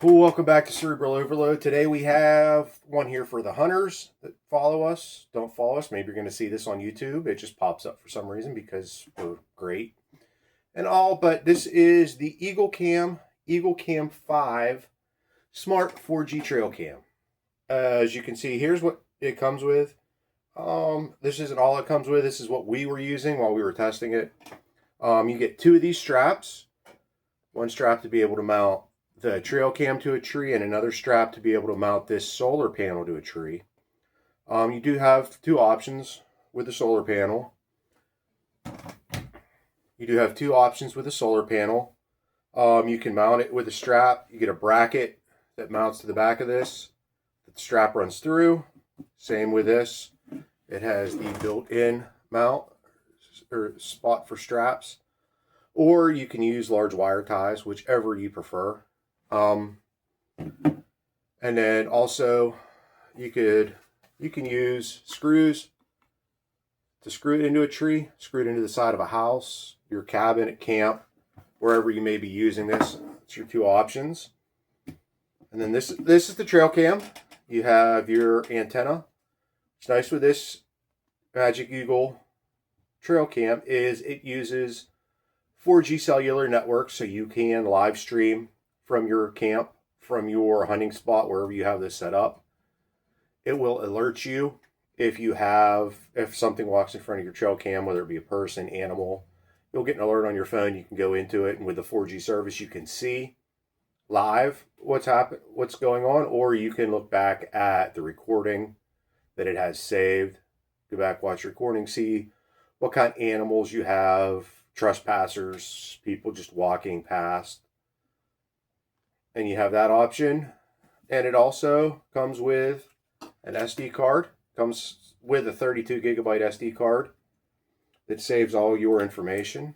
Welcome back to Cerebral Overload. Today we have one here for the hunters that follow us. Don't follow us. Maybe you're going to see this on YouTube. It just pops up for some reason because we're great and all. But this is the Eagle Cam 5 Smart 4G Trail Cam. As you can see, here's what it comes with. This isn't all it comes with. This is what we were using while we were testing it. You get two of these straps. One strap to be able to mount the trail cam to a tree, and another strap to be able to mount this solar panel to a tree. You do have two options with the solar panel. You can mount it with a strap. You get a bracket that mounts to the back of this. The strap runs through. Same with this. It has the built-in mount or spot for straps. Or you can use large wire ties, whichever you prefer. And then also you can use screws to screw it into a tree, screw it into the side of a house, your cabin at camp, wherever you may be using this. It's your two options. And then this is the trail cam. You have your antenna. What's nice with this Magic Eagle trail cam is it uses 4G cellular network, so you can live stream from your camp, from your hunting spot, wherever you have this set up. It will alert you if something walks in front of your trail cam, whether it be a person, animal. You'll get an alert on your phone. You can go into it, and with the 4G service, you can see live what's going on, or you can look back at the recording that it has saved. Go back, watch the recording, see what kind of animals you have, trespassers, people just walking past. And you have that option. And it also comes with an SD card. Comes with a 32 gigabyte SD card that saves all your information.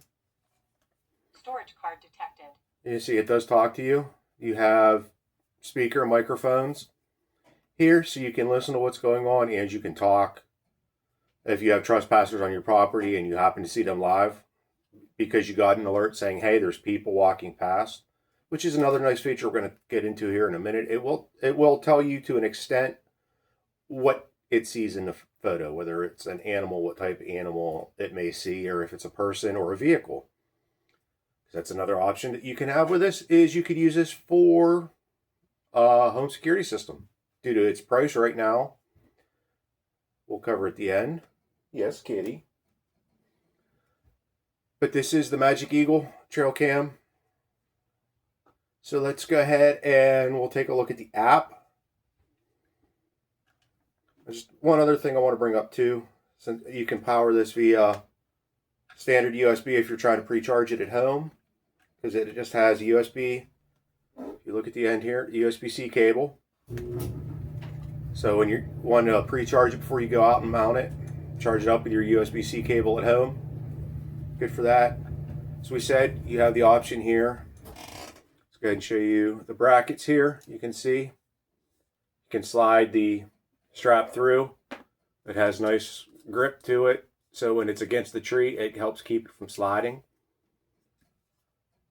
Storage card detected. You see it does talk to you. You have speaker microphones here, so you can listen to what's going on and you can talk. If you have trespassers on your property and you happen to see them live because you got an alert saying, hey, there's people walking past, which is another nice feature we're going to get into here in a minute. It will tell you to an extent what it sees in the photo, whether it's an animal, what type of animal it may see, or if it's a person or a vehicle. That's another option that you can have with this, is you could use this for a home security system. Due to its price right now, we'll cover at the end. Yes, kitty. But this is the Magic Eagle Trail Cam. So let's go ahead and we'll take a look at the app. Just one other thing I want to bring up too, since you can power this via standard USB if you're trying to pre-charge it at home, because it just has a USB. If you look at the end here, USB-C cable. So when you want to pre-charge it before you go out and mount it, charge it up with your USB-C cable at home. Good for that. As we said, you have the option here. Go ahead and show you the brackets here. You can see you can slide the strap through. It has nice grip to it, so when it's against the tree, it helps keep it from sliding.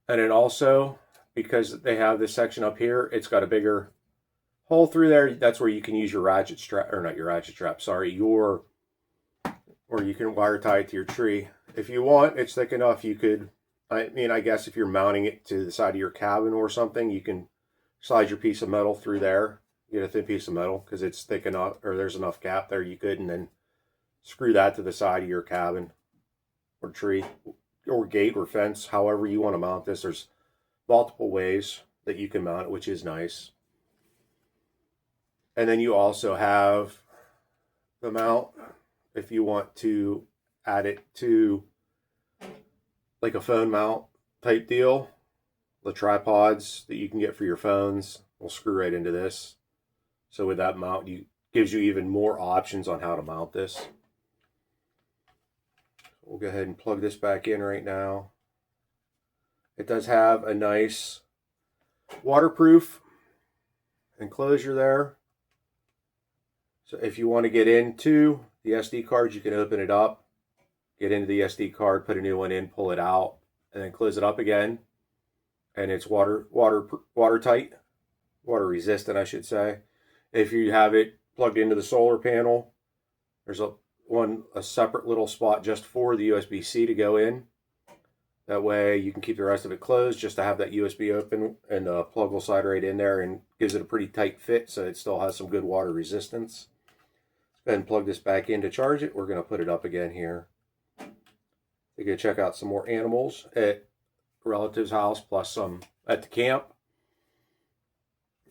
And then also, because they have this section up here, it's got a bigger hole through there. That's where you can use your ratchet strap, or not your ratchet strap, sorry, or you can wire tie it to your tree. If you want, it's thick enough you could, I guess if you're mounting it to the side of your cabin or something, you can slide your piece of metal through there. Get a thin piece of metal because it's thick enough, or there's enough gap there you could, and then screw that to the side of your cabin or tree or gate or fence, however you want to mount this. There's multiple ways that you can mount it, which is nice. And then you also have the mount if you want to add it to like a phone mount type deal. The tripods that you can get for your phones will screw right into this. So with that mount, gives you even more options on how to mount this. We'll go ahead and plug this back in right now. It does have a nice waterproof enclosure there. So if you want to get into the SD card, you can open it up, get into the SD card, put a new one in, pull it out, and then close it up again. And it's watertight. water resistant, I should say. If you have it plugged into the solar panel, there's a separate little spot just for the USB-C to go in. That way you can keep the rest of it closed just to have that USB open, and the plug will slide right in there and gives it a pretty tight fit so it still has some good water resistance. Let's go ahead and plug this back in to charge it. We're going to put it up again here. You can check out some more animals at relative's house plus some at the camp.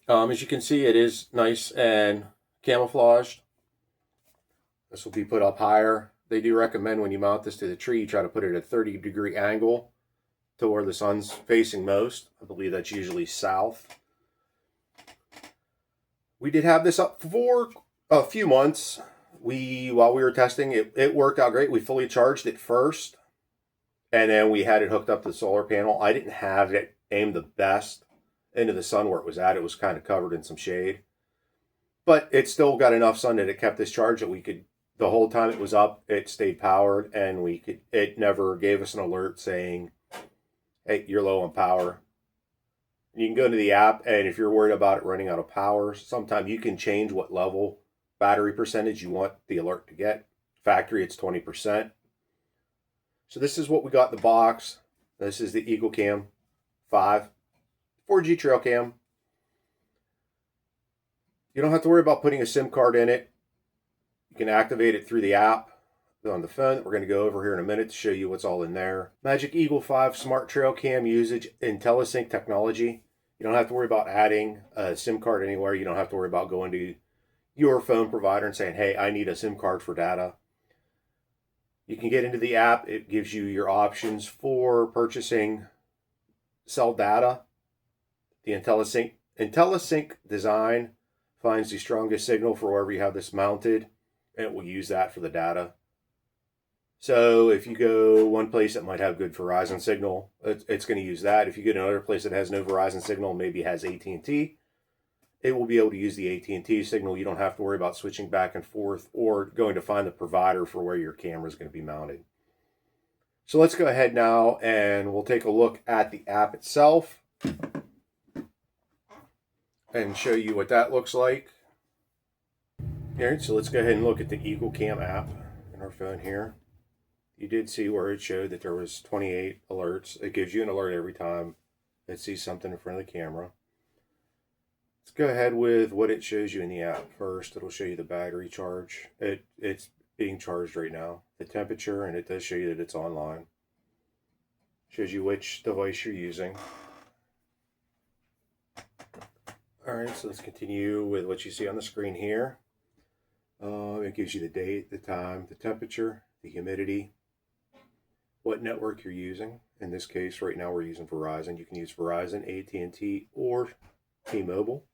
As you can see, it is nice and camouflaged. This will be put up higher. They do recommend when you mount this to the tree, you try to put it at a 30-degree angle to where the sun's facing most. I believe that's usually south. We did have this up for a few months. While we were testing, it worked out great. We fully charged it first, and then we had it hooked up to the solar panel. I didn't have it aimed the best into the sun where it was at. It was kind of covered in some shade, but it still got enough sun that it kept this charge that we could, the whole time it was up, it stayed powered, and it never gave us an alert saying, hey, you're low on power. You can go into the app, and if you're worried about it running out of power, sometimes you can change what level battery percentage you want the alert to get. Factory, it's 20%. So this is what we got in the box. This is the Eagle Cam 5 4G trail cam. You don't have to worry about putting a SIM card in it. You can activate it through the app on the phone that we're going to go over here in a minute to show you what's all in there. Magic Eagle 5 Smart Trail Cam usage, IntelliSync technology. You don't have to worry about adding a SIM card anywhere. You don't have to worry about going to your phone provider and saying, hey, I need a SIM card for data. You can get into the app. It gives you your options for purchasing cell data. The IntelliSync design finds the strongest signal for wherever you have this mounted, and it will use that for the data. So if you go one place that might have good Verizon signal, it's going to use that. If you get another place that has no Verizon signal, maybe has AT&T, it will be able to use the AT&T signal. You don't have to worry about switching back and forth or going to find the provider for where your camera is going to be mounted. So let's go ahead now and we'll take a look at the app itself and show you what that looks like. Alright, so let's go ahead and look at the Eagle Cam app in our phone here. You did see where it showed that there was 28 alerts. It gives you an alert every time it sees something in front of the camera. Let's go ahead with what it shows you in the app first. It'll show you the battery charge. It's being charged right now. The temperature, and it does show you that it's online. Shows you which device you're using. Alright, so let's continue with what you see on the screen here. It gives you the date, the time, the temperature, the humidity, what network you're using. In this case, right now we're using Verizon. You can use Verizon, AT&T, or T-Mobile,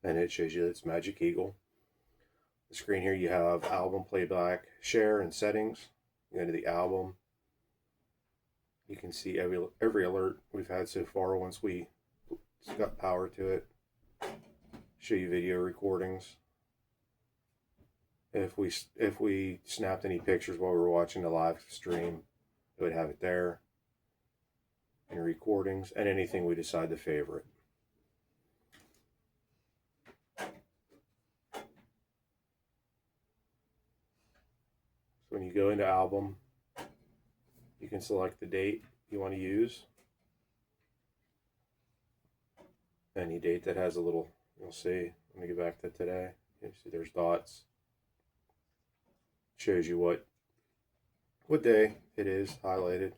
and it shows you it's Magic Eagle. The screen here you have album playback, share, and settings. You go to the album. You can see every alert we've had so far once we got power to it. Show you video recordings. If we snapped any pictures while we were watching the live stream, it would have it there. And recordings and anything we decide to favorite. So when you go into album, you can select the date you want to use. Any date that has a little, you'll see, let me get back to today. You see there's dots. Shows you what day it is highlighted.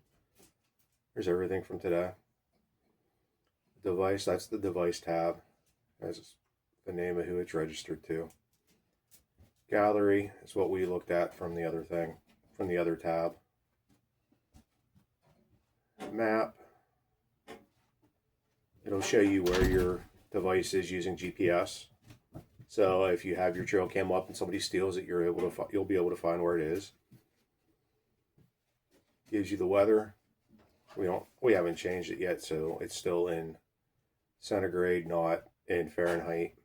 There's everything from today. Device, that's the device tab. That's the name of who it's registered to. Gallery is what we looked at from the other thing, from the other tab. Map. It'll show you where your device is using GPS. So if you have your trail cam up and somebody steals it, you'll be able to find where it is. Gives you the weather. We haven't changed it yet, so it's still in centigrade, not in Fahrenheit.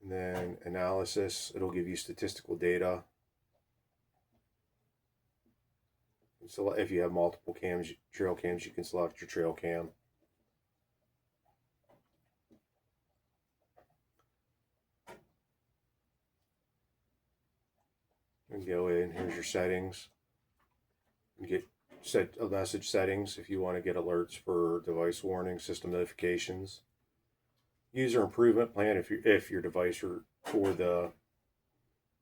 And then analysis, it'll give you statistical data. So if you have multiple cams, trail cams, you can select your trail cam. and go in. Here's your settings. You get set a message settings if you want to get alerts for device warnings, system notifications. User improvement plan if your device or the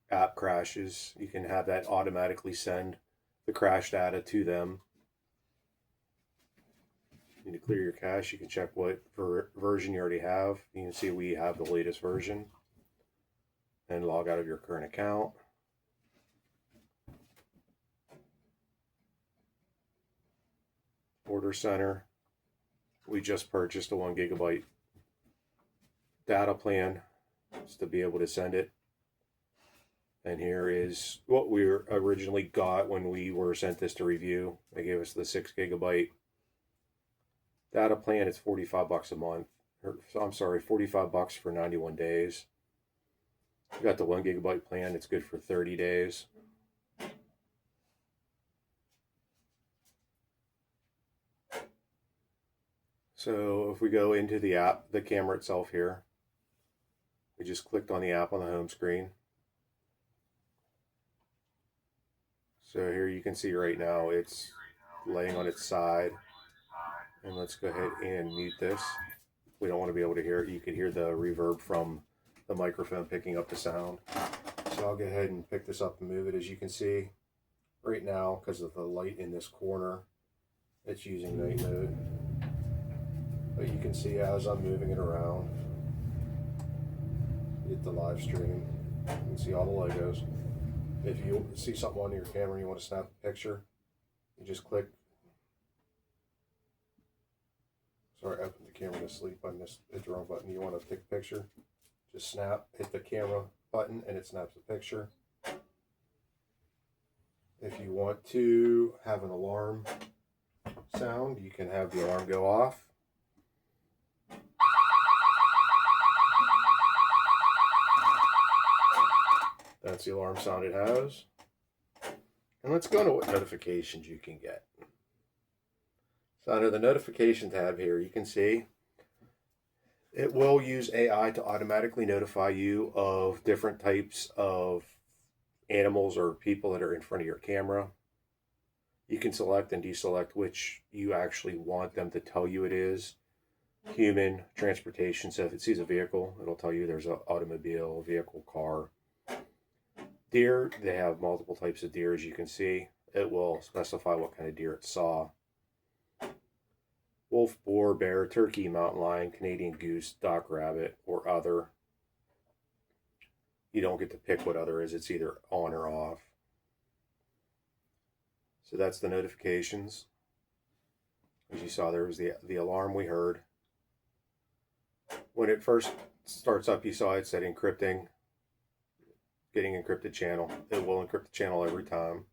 app crashes, you can have that automatically send the crash data to them. You need to clear your cache. You can check what version you already have. You can see we have the latest version. And log out of your current account. Order center. We just purchased a 1 gigabyte data plan just to be able to send it. And here is what we originally got when we were sent this to review. They gave us the 6 gigabyte data plan. It's $45 a month. I'm sorry, $45 for 91 days. We got the 1 gigabyte plan. It's good for 30 days. So if we go into the app, the camera itself here, we just clicked on the app on the home screen. So here you can see right now it's laying on its side. And let's go ahead and mute this. We don't want to be able to hear it. You can hear the reverb from the microphone picking up the sound. So I'll go ahead and pick this up and move it. As you can see right now, because of the light in this corner, it's using night mode. But you can see as I'm moving it around, hit the live stream, you can see all the logos. If you see something on your camera and you want to snap a picture, you just click. Sorry, I put the camera to sleep. I hit the wrong button. You want to take a picture, just snap, hit the camera button, and it snaps the picture. If you want to have an alarm sound, you can have the alarm go off. That's the alarm sound it has. And let's go into what notifications you can get. So under the notification tab here, you can see it will use AI to automatically notify you of different types of animals or people that are in front of your camera. You can select and deselect which you actually want them to tell you it is. Human, transportation. So if it sees a vehicle, it'll tell you there's an automobile, vehicle, car. Deer, they have multiple types of deer, as you can see. It will specify what kind of deer it saw. Wolf, boar, bear, turkey, mountain lion, Canadian goose, dock rabbit, or other. You don't get to pick what other is. It's either on or off. So that's the notifications. As you saw, there was the alarm we heard. When it first starts up, you saw it said encrypting, getting encrypted channel. It will encrypt the channel every time.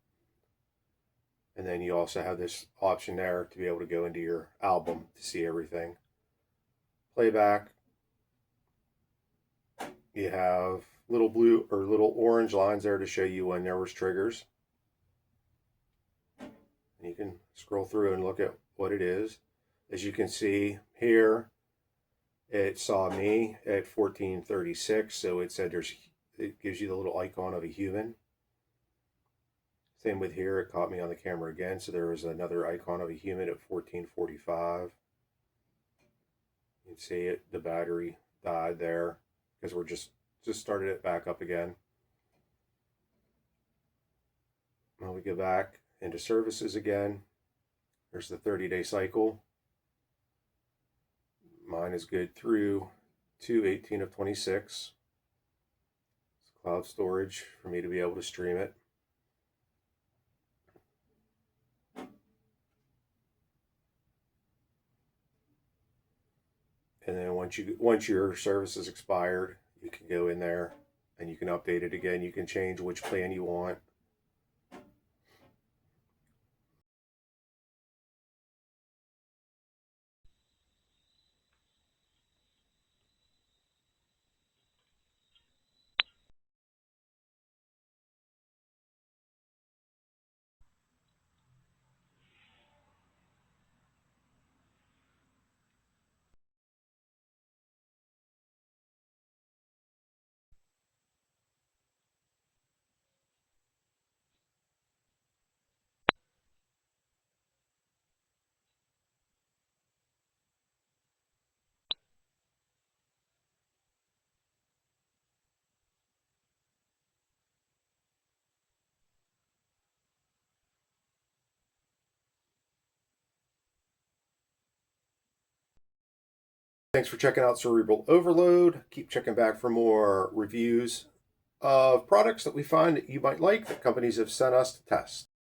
And then you also have this option there to be able to go into your album to see everything. Playback. You have little blue or little orange lines there to show you when there was triggers. And you can scroll through and look at what it is. As you can see here, it saw me at 1436, so it said it gives you the little icon of a human. Same with here, it caught me on the camera again, so there was another icon of a human at 1445. You can see it, the battery died there because we're just started it back up again. Now we go back into services again. There's the 30-day cycle. Mine is good through 2/18 of 26. It's cloud storage for me to be able to stream it. And then once your service is expired, you can go in there and you can update it again. You can change which plan you want. Thanks for checking out Cerebral Overload. Keep checking back for more reviews of products that we find that you might like that companies have sent us to test.